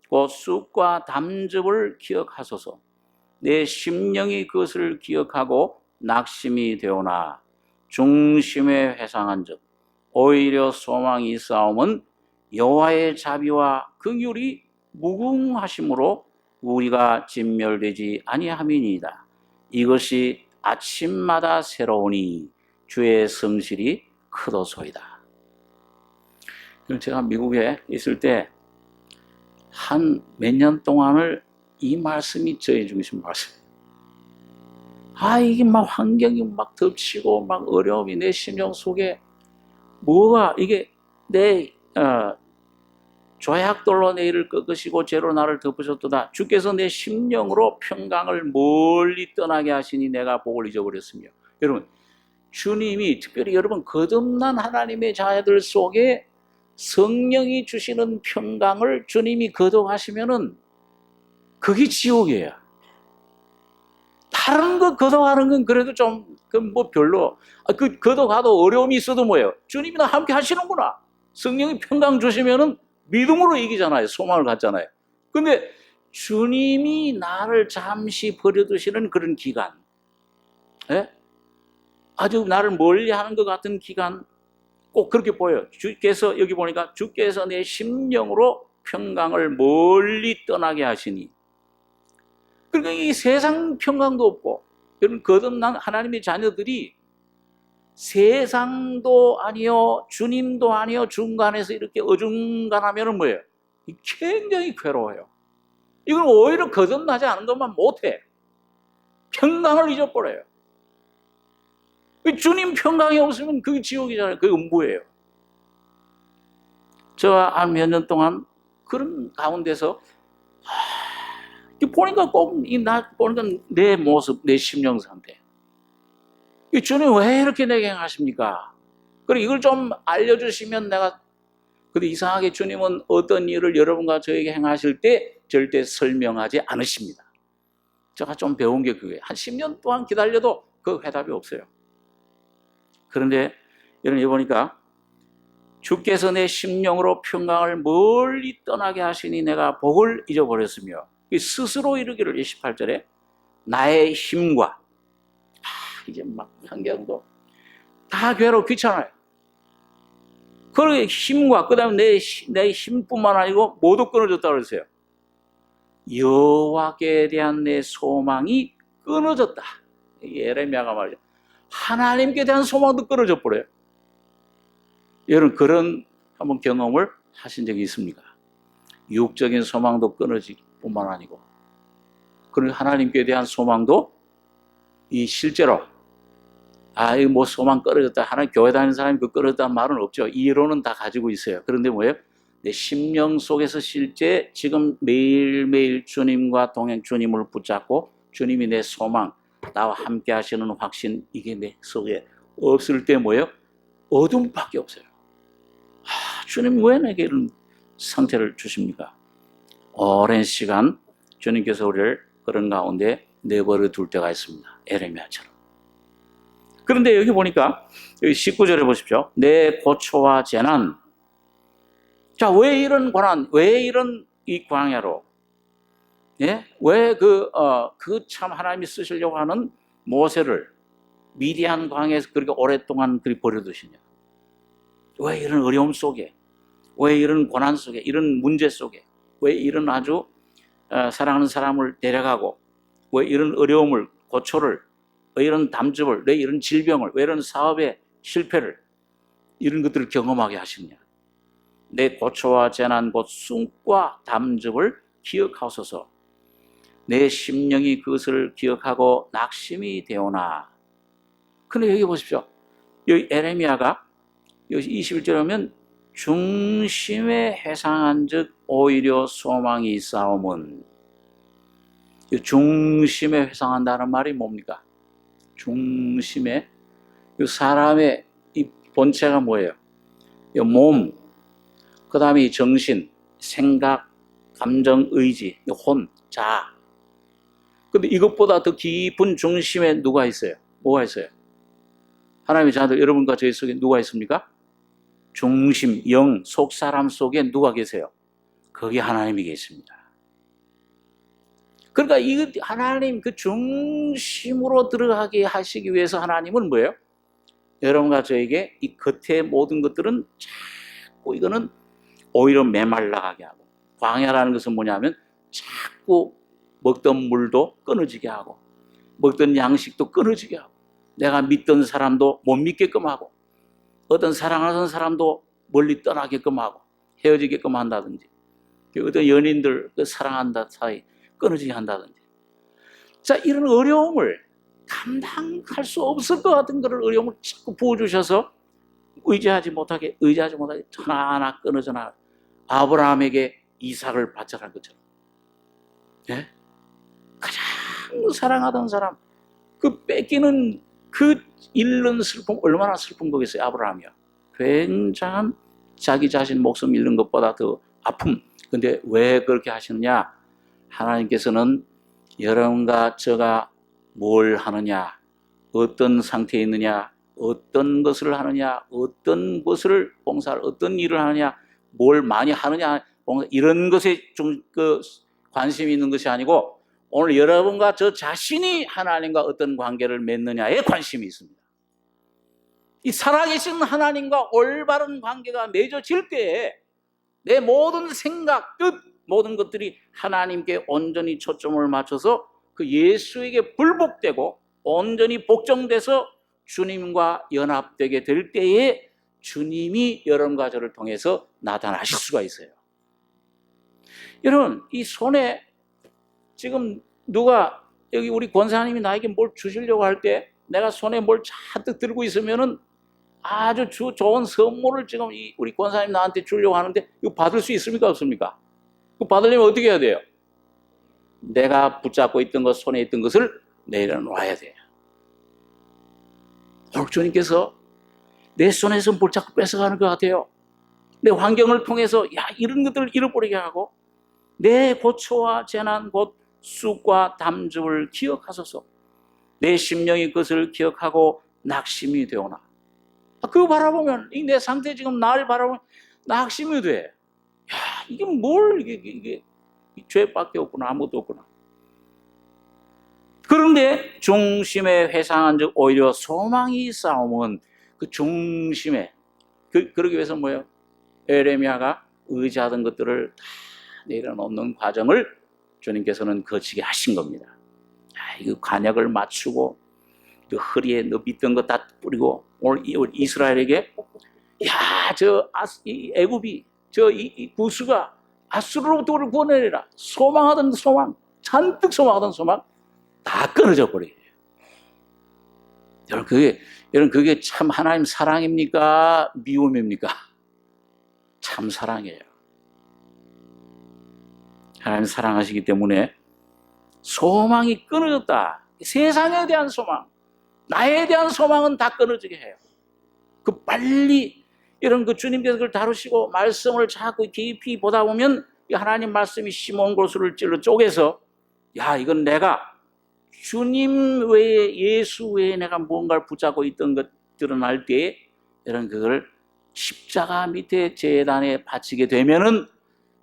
곧 쑥과 담즙을 기억하소서. 내 심령이 그것을 기억하고 낙심이 되오나 중심에 회상한즉 오히려 소망이 있사옴은 여호와의 자비와 긍휼이 무궁하심으로 우리가 진멸되지 아니함이니이다. 이것이 아침마다 새로우니 주의 성실이 크도소이다. 제가 미국에 있을 때 한 몇 년 동안을 이 말씀이 저의 중심 말씀. 이게 막 환경이 막 덮치고 막 어려움이 내 심령 속에 뭐가 이게 내 죄악돌로 내 일을 꺾으시고 죄로 나를 덮으셨도다. 주께서 내 심령으로 평강을 멀리 떠나게 하시니 내가 복을 잊어버렸으며. 여러분, 주님이 특별히 여러분 거듭난 하나님의 자녀들 속에 성령이 주시는 평강을 주님이 거둬가시면은 그게 지옥이에요. 다른 거 거둬가는 건 그래도 좀 뭐 별로 그 거둬가도 어려움이 있어도 뭐예요? 주님이 나 함께 하시는구나. 성령이 평강 주시면은 믿음으로 이기잖아요. 소망을 갖잖아요. 근데 주님이 나를 잠시 버려두시는 그런 기간, 예? 아주 나를 멀리하는 것 같은 기간, 꼭 그렇게 보여요. 주께서 여기 보니까 주께서 내 심령으로 평강을 멀리 떠나게 하시니. 그러니까 이 세상 평강도 없고, 이런 거듭난 하나님의 자녀들이 세상도 아니요, 주님도 아니요, 중간에서 이렇게 어중간하면 뭐예요? 굉장히 괴로워요. 이건 오히려 거듭나지 않은 것만 못해. 평강을 잊어버려요. 주님 평강이 없으면 그게 지옥이잖아요. 그게 음부예요. 저와 한 몇 년 동안 그런 가운데서 보니까 꼭 보니까 내 모습, 내 심령 상태. 주님 왜 이렇게 내게 행하십니까? 그리고 이걸 좀 알려주시면 내가. 근데 이상하게 주님은 어떤 일을 여러분과 저에게 행하실 때 절대 설명하지 않으십니다. 제가 좀 배운 게 그거예요. 한 10년 동안 기다려도 그 해답이 없어요. 그런데 여러분 보니까 주께서 내 심령으로 평강을 멀리 떠나게 하시니 내가 복을 잊어버렸으며, 스스로 이르기를 28절에 나의 힘과 이제 막 환경도 다 괴롭고 귀찮아요. 그 힘과 그 다음에 내 힘뿐만 아니고 모두 끊어졌다고 그랬어요. 여호와께 대한 내 소망이 끊어졌다. 예레미야가 말이죠. 하나님께 대한 소망도 끊어져 버려요. 여러분 그런 한번 경험을 하신 적이 있습니까? 육적인 소망도 끊어질 뿐만 아니고, 그리고 하나님께 대한 소망도 이 실제로 이거 뭐 소망 끊어졌다, 하나님 교회 다니는 사람이 그 끊어졌다는 말은 없죠. 이론은 다 가지고 있어요. 그런데 뭐예요? 내 심령 속에서 실제 지금 매일매일 주님과 동행, 주님을 붙잡고 주님이 내 소망, 나와 함께 하시는 확신, 이게 내 속에 없을 때 뭐예요? 어둠밖에 없어요. 주님 왜 내게 이런 상태를 주십니까? 오랜 시간 주님께서 우리를 그런 가운데 내버려 둘 때가 있습니다. 에레미야처럼. 그런데 여기 보니까 여기 19절에 보십시오. 내 고초와 재난. 자, 왜 이런 고난, 왜 이런 이 광야로, 예? 왜 그 참 하나님이 쓰시려고 하는 모세를 미디안 광야에서 그렇게 오랫동안 그리 버려두시냐? 왜 이런 어려움 속에, 왜 이런 고난 속에, 이런 문제 속에, 왜 이런 아주 사랑하는 사람을 데려가고, 왜 이런 어려움을, 고초를, 왜 이런 담즙을, 왜 이런 질병을, 왜 이런 사업의 실패를, 이런 것들을 경험하게 하시느냐? 내 고초와 재난 곧 숨과 담즙을 기억하소서. 내 심령이 그것을 기억하고 낙심이 되오나. 근데 여기 보십시오. 여기 에레미야가 여기 21절에 보면 중심에 회상한 즉 오히려 소망이 싸움은. 중심에 회상한다는 말이 뭡니까? 중심에, 사람의 이 본체가 뭐예요? 이 몸, 그 다음에 이 정신, 생각, 감정, 의지, 혼, 자아. 근데 이것보다 더 깊은 중심에 누가 있어요? 뭐가 있어요? 하나님의 자녀들, 여러분과 저희 속에 누가 있습니까? 중심, 영, 속 사람 속에 누가 계세요? 거기 하나님이 계십니다. 그러니까 이 하나님 그 중심으로 들어가게 하시기 위해서 하나님은 뭐예요? 여러분과 저에게 이 겉의 모든 것들은 자꾸 이거는 오히려 메말라가게 하고, 광야라는 것은 뭐냐면 자꾸 먹던 물도 끊어지게 하고, 먹던 양식도 끊어지게 하고, 내가 믿던 사람도 못 믿게끔 하고, 어떤 사랑하는 사람도 멀리 떠나게끔 하고 헤어지게끔 한다든지, 어떤 연인들 사랑한다 사이 끊어지게 한다든지. 자, 이런 어려움을 감당할 수 없을 것 같은 그런 어려움을 자꾸 부어주셔서 의지하지 못하게 하나하나 끊어져 나가. 아브라함에게 이삭을 바쳐갈 것처럼. 예? 가장 사랑하던 사람, 그 뺏기는 그 잃는 슬픔, 얼마나 슬픈 거겠어요, 아브라함이요. 굉장한 자기 자신 목숨 잃는 것보다 더 아픔. 근데 왜 그렇게 하시느냐? 하나님께서는 여러분과 저가 뭘 하느냐, 어떤 상태에 있느냐, 어떤 것을 하느냐, 어떤 것을 봉사를, 어떤 일을 하느냐, 뭘 많이 하느냐, 이런 것에 좀 관심이 있는 것이 아니고, 오늘 여러분과 저 자신이 하나님과 어떤 관계를 맺느냐에 관심이 있습니다. 이 살아계신 하나님과 올바른 관계가 맺어질 때에 내 모든 생각, 뜻, 모든 것들이 하나님께 온전히 초점을 맞춰서 그 예수에게 불복되고 온전히 복종돼서 주님과 연합되게 될 때에 주님이 여러분과 저를 통해서 나타나실 수가 있어요. 여러분, 이 손에 지금 누가 여기 우리 권사님이 나에게 뭘 주시려고 할 때 내가 손에 뭘 잔뜩 들고 있으면은 아주 좋은 선물을 지금 우리 권사님 나한테 주려고 하는데 이거 받을 수 있습니까? 없습니까? 그거 받으려면 어떻게 해야 돼요? 내가 붙잡고 있던 것, 손에 있던 것을 내려놓아야 돼요. 오늘 주님께서 내 손에서 뭘 자꾸 뺏어가는 것 같아요. 내 환경을 통해서 이런 것들을 잃어버리게 하고 내 고초와 재난 곧 쑥과 담즙을 기억하소서. 내 심령이 그것을 기억하고 낙심이 되오나. 그거 바라보면 내 상태 지금 나를 바라보면 낙심이 돼. 이게 뭘 이게 죄밖에 없구나, 아무것도 없구나. 그런데 중심에 회상한즉 오히려 소망이 쌓으면 그 중심에 그러기 위해서 뭐예요? 에레미야가 의지하던 것들을 다 내려놓는 과정을 주님께서는 거치게 하신 겁니다. 이거 관역을 맞추고 그 허리에 밑던 거 다 뿌리고 오늘 이스라엘에게 저 애굽이 이 구스가 아수르로부터 우리를 구원해내라. 소망하던 소망, 잔뜩 소망하던 소망 다 끊어져 버려요. 여러분 그게 참 하나님 사랑입니까? 미움입니까? 참 사랑이에요. 하나님 사랑하시기 때문에 소망이 끊어졌다. 세상에 대한 소망, 나에 대한 소망은 다 끊어지게 해요. 빨리 이런 주님께서 그걸 다루시고 말씀을 자꾸 깊이 보다 보면 하나님 말씀이 시몬 고수를 찔러 쪼개서 이건 내가 주님 외에 예수 외에 내가 뭔가를 붙잡고 있던 것 드러날 때에 이런 그걸 십자가 밑에 제단에 바치게 되면은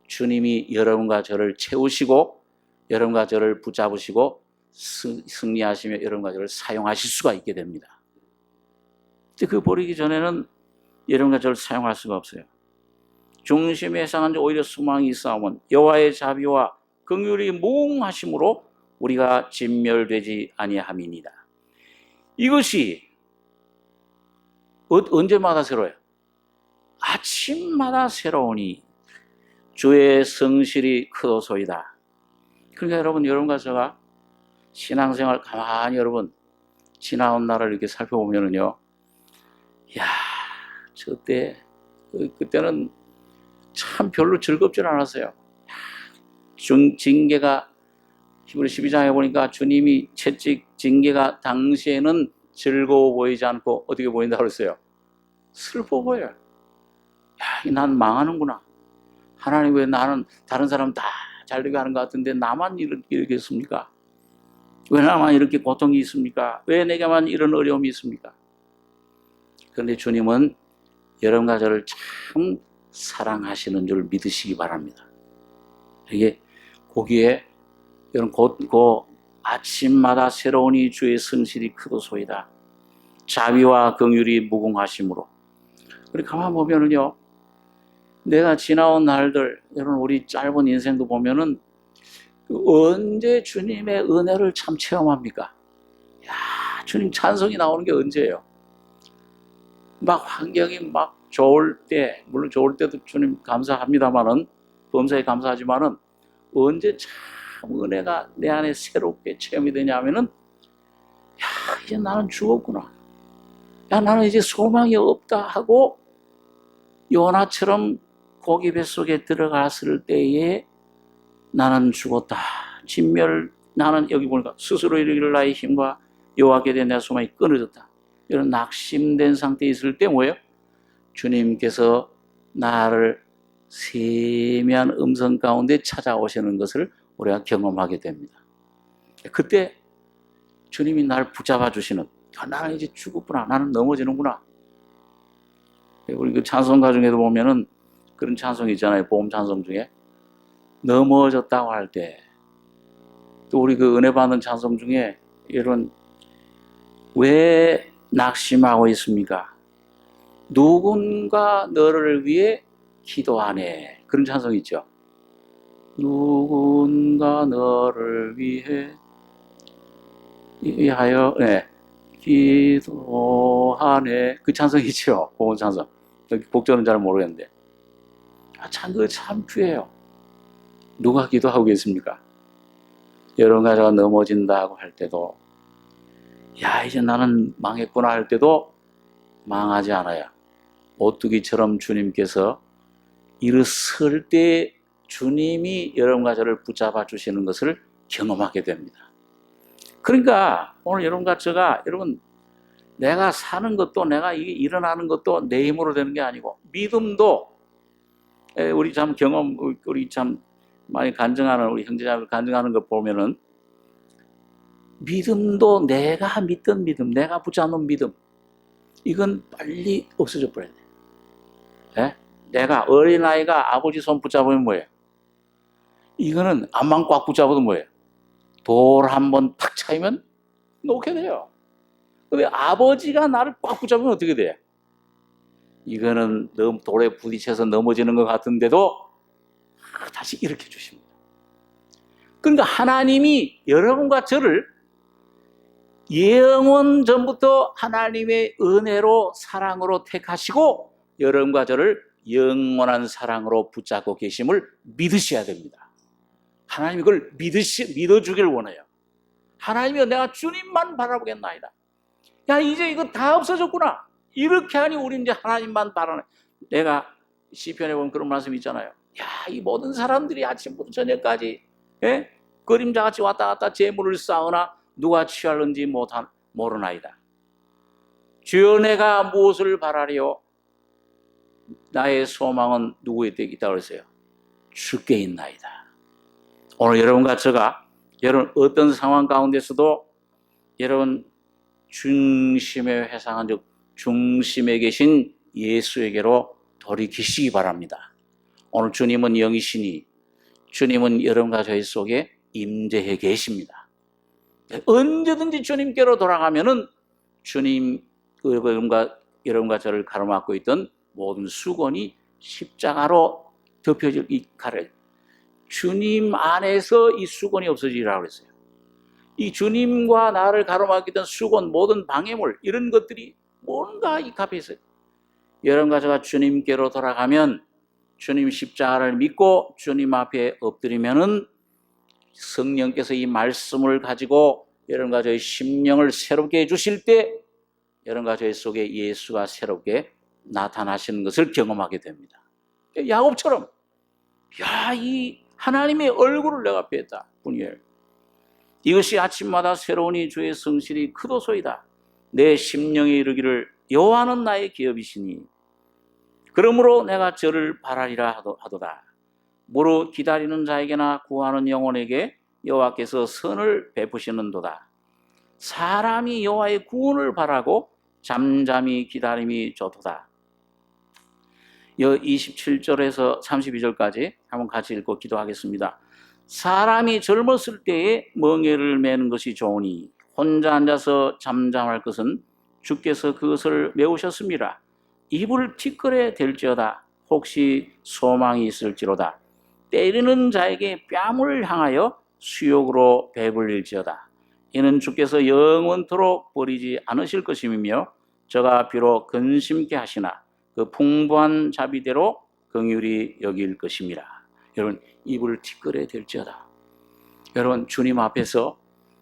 주님이 여러분과 저를 채우시고 여러분과 저를 붙잡으시고 승리하시며 여러분과 저를 사용하실 수가 있게 됩니다. 그 버리기 전에는 여러분과 저를 사용할 수가 없어요. 중심에 해상한 오히려 소망이 있사오면 여호와의 자비와 긍휼이 무궁하심으로 우리가 진멸되지 아니함이니이다. 이것이 언제마다 새로워요? 아침마다 새로우니 주의 성실이 크도소이다. 그러니까 여러분과 제가 신앙생활 가만히 여러분 지나온 날을 이렇게 살펴보면은요, 그때는 참 별로 즐겁지 않았어요. 징계가 히브리 12장에 보니까 주님이 채찍 징계가 당시에는 즐거워 보이지 않고 어떻게 보인다고 그랬어요? 슬퍼 보여요. 난 망하는구나. 하나님 왜 나는 다른 사람 다 잘되게 하는 것 같은데 나만 이렇게 있습니까? 왜 나만 이렇게 고통이 있습니까? 왜 내게만 이런 어려움이 있습니까? 그런데 주님은 여러분과 저를 참 사랑하시는 줄 믿으시기 바랍니다. 이게 거기에 여러분 곧 아침마다 새로우니 주의 성실이 크도소이다. 자비와 긍휼이 무궁하심으로. 우리 가만 보면은요, 내가 지나온 날들, 여러분 우리 짧은 인생도 보면은 언제 주님의 은혜를 참 체험합니까? 주님 찬송이 나오는 게 언제예요? 막 환경이 막 좋을 때, 물론 좋을 때도 주님 감사합니다만은, 범사에 감사하지만은, 언제 참 은혜가 내 안에 새롭게 체험이 되냐면은, 야, 이제 나는 죽었구나. 야, 나는 이제 소망이 없다 하고, 요나처럼 고기 뱃속에 들어갔을 때에 나는 죽었다. 나는 여기 보니까 스스로 일으킬 나의 힘과 여호와께 대한 내 소망이 끊어졌다. 이런 낙심된 상태에 있을 때 뭐예요? 주님께서 나를 세미한 음성 가운데 찾아오시는 것을 우리가 경험하게 됩니다. 그때 주님이 나를 붙잡아 주시는, 나는 이제 죽었구나. 나는 넘어지는구나. 우리 그 찬송가 중에도 보면은 그런 찬송이 있잖아요. 보험 찬송 중에. 넘어졌다고 할 때, 또 우리 그 은혜 받는 찬송 중에 이런, 왜 낙심하고 있습니까? 누군가 너를 위해 기도하네. 그런 찬송이 있죠. 누군가 너를 위해 하여 기도하네. 그 찬송이 있죠. 보험 찬송. 곡절은 잘 모르겠는데. 참, 그거 참 귀해요. 누가 기도하고 계십니까? 여러 가지가 넘어진다고 할 때도, 야, 이제 나는 망했구나 할 때도 망하지 않아요. 오뚜기처럼 주님께서 일어설 때 주님이 여러분과 저를 붙잡아 주시는 것을 경험하게 됩니다. 그러니까 오늘 여러분과 제가, 여러분, 내가 사는 것도, 내가 이게 일어나는 것도 내 힘으로 되는 게 아니고, 믿음도, 우리 참 우리 참 많이 간증하는, 우리 형제자매들 간증하는 거 보면은, 믿음도 내가 믿던 믿음, 내가 붙잡는 믿음, 이건 빨리 없어져 버려야 돼. 예? 내가 어린아이가 아버지 손 붙잡으면 뭐예요? 이거는 앞만 꽉 붙잡아도 뭐예요? 돌 한번 탁 차이면 놓게 돼요. 근데 아버지가 나를 꽉 붙잡으면 어떻게 돼요? 이거는 돌에 부딪혀서 넘어지는 것 같은데도 다시 일으켜 주십니다. 그러니까 하나님이 여러분과 저를 영원 전부터 하나님의 은혜로, 사랑으로 택하시고 여러분과 저를 영원한 사랑으로 붙잡고 계심을 믿으셔야 됩니다. 하나님이 그걸 믿어주길 원해요. 하나님이 내가 주님만 바라보겠나이다. 야, 이제 이거 다 없어졌구나. 이렇게 하니 우리 이제 하나님만 바라네. 내가 시편에 보면 그런 말씀이 있잖아요. 야, 이 모든 사람들이 아침부터 저녁까지 그림자같이 왔다 갔다 재물을 쌓으나 누가 취할는지 모르나이다. 주여, 내가 무엇을 바라리요? 나의 소망은 누구에 있다 그랬어요? 주께 있나이다. 오늘 여러분과 제가, 여러분 어떤 상황 가운데서도 여러분 중심의 회상한 즉 중심에 계신 예수에게로 돌이키시기 바랍니다. 오늘 주님은 영이시니 주님은 여러분과 저희 속에 임재해 계십니다. 언제든지 주님께로 돌아가면은 주님, 여러분과 저를 가로막고 있던 모든 수건이 십자가로 덮여질 이 가래, 주님 안에서 이 수건이 없어지라고 그랬어요. 이 주님과 나를 가로막히던 수건, 모든 방해물, 이런 것들이 뭔가 이 값에 있어요. 여러분과 제가 주님께로 돌아가면, 주님 십자가를 믿고 주님 앞에 엎드리면은 성령께서 이 말씀을 가지고 여러분과 저의 심령을 새롭게 해주실 때 여러분과 저희 속에 예수가 새롭게 나타나시는 것을 경험하게 됩니다. 야곱처럼, 야, 이 하나님의 얼굴을 내가 뵀다. 분열. 이것이 아침마다 새로우니 주의 성실이 크도소이다. 내 심령에 이르기를 여호와는 나의 기업이시니 그러므로 내가 저를 바라리라 하도다. 무릇 기다리는 자에게나 구하는 영혼에게 여호와께서 선을 베푸시는도다. 사람이 여호와의 구원을 바라고 잠잠히 기다림이 좋도다. 27절에서 32절까지 한번 같이 읽고 기도하겠습니다. 사람이 젊었을 때에 멍에를 매는 것이 좋으니 혼자 앉아서 잠잠할 것은 주께서 그것을 메우셨습니다. 입을 티끌에 댈지어다. 혹시 소망이 있을지로다. 때리는 자에게 뺨을 향하여 수욕으로 배불릴지어다. 이는 주께서 영원토록 버리지 않으실 것이며 저가 비록 근심케 하시나 그 풍부한 자비대로 긍휼히 여길 것입니다. 여러분, 입을 티끌에 될지어다. 여러분, 주님 앞에서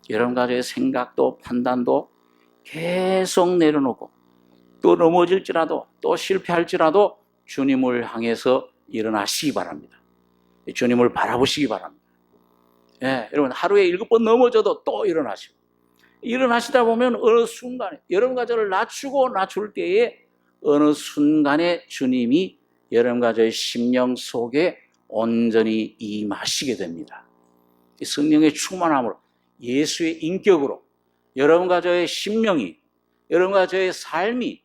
여러분 가지의 생각도 판단도 계속 내려놓고 또 넘어질지라도 또 실패할지라도 주님을 향해서 일어나시기 바랍니다. 주님을 바라보시기 바랍니다. 예, 여러분, 하루에 7번 넘어져도 또 일어나시고, 일어나시다 보면 어느 순간에 여러분과 저를 낮추고 낮출 때에 어느 순간에 주님이 여러분과 저의 심령 속에 온전히 임하시게 됩니다. 성령의 충만함으로, 예수의 인격으로 여러분과 저의 심령이, 여러분과 저의 삶이,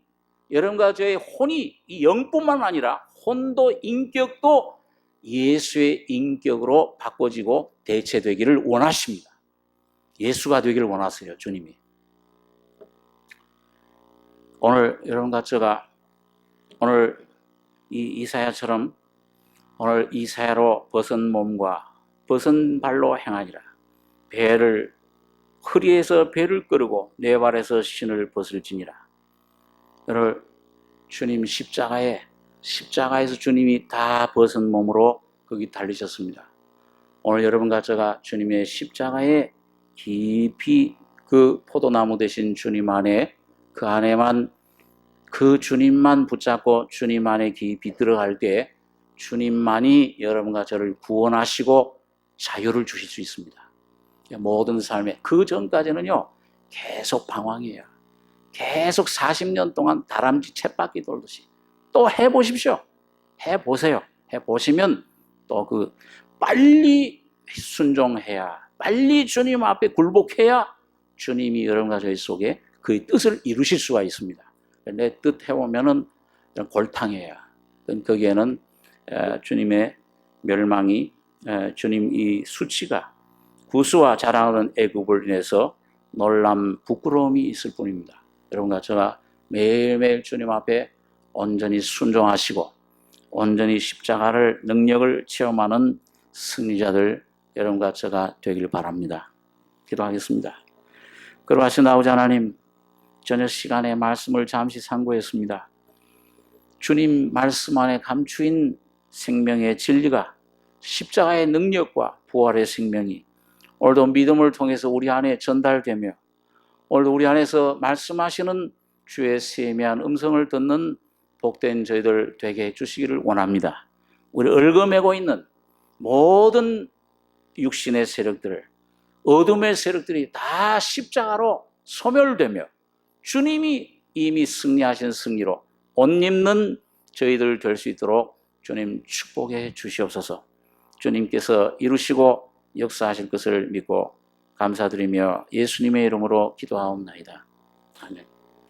여러분과 저의 혼이, 이 영뿐만 아니라 혼도 인격도 예수의 인격으로 바꿔지고 대체되기를 원하십니다. 예수가 되기를 원하세요, 주님이. 오늘 여러분과 제가 오늘 이 이사야처럼 오늘 이사야로 벗은 몸과 벗은 발로 행하니라. 허리에서 배를 끌고 내 발에서 신을 벗을지니라. 오늘 주님 십자가에서 주님이 다 벗은 몸으로 거기 달리셨습니다. 오늘 여러분과 제가 주님의 십자가에 깊이 그 포도나무 되신 주님 안에, 그 안에만, 그 주님만 붙잡고 주님 안에 깊이 들어갈 때 주님만이 여러분과 저를 구원하시고 자유를 주실 수 있습니다. 모든 삶에, 그 전까지는요 계속 방황이에요. 계속 40년 동안 다람쥐 쳇바퀴 돌듯이. 또 해보십시오. 해보세요. 해보시면 또 빨리 순종해야, 빨리 주님 앞에 굴복해야 주님이 여러분과 저희 속에 그의 뜻을 이루실 수가 있습니다. 내 뜻 해보면은 골탕이에요. 거기에는 주님의 멸망이, 주님 이 수치가, 구수와 자랑하는 애굽을 인해서 놀람, 부끄러움이 있을 뿐입니다. 여러분과 제가 매일매일 주님 앞에 온전히 순종하시고 온전히 십자가를, 능력을 체험하는 승리자들 여러분과 제가 되길 바랍니다. 기도하겠습니다. 그러하신 아버지 하나님, 저녁 시간에 말씀을 잠시 상고했습니다. 주님 말씀 안에 감추인 생명의 진리가, 십자가의 능력과 부활의 생명이 오늘도 믿음을 통해서 우리 안에 전달되며 오늘도 우리 안에서 말씀하시는 주의 세미한 음성을 듣는 복된 저희들 되게 해주시기를 원합니다. 우리 얽어매고 있는 모든 육신의 세력들, 어둠의 세력들이 다 십자가로 소멸되며 주님이 이미 승리하신 승리로 옷 입는 저희들 될 수 있도록 주님 축복해 주시옵소서. 주님께서 이루시고 역사하실 것을 믿고 감사드리며 예수님의 이름으로 기도하옵나이다. 아멘.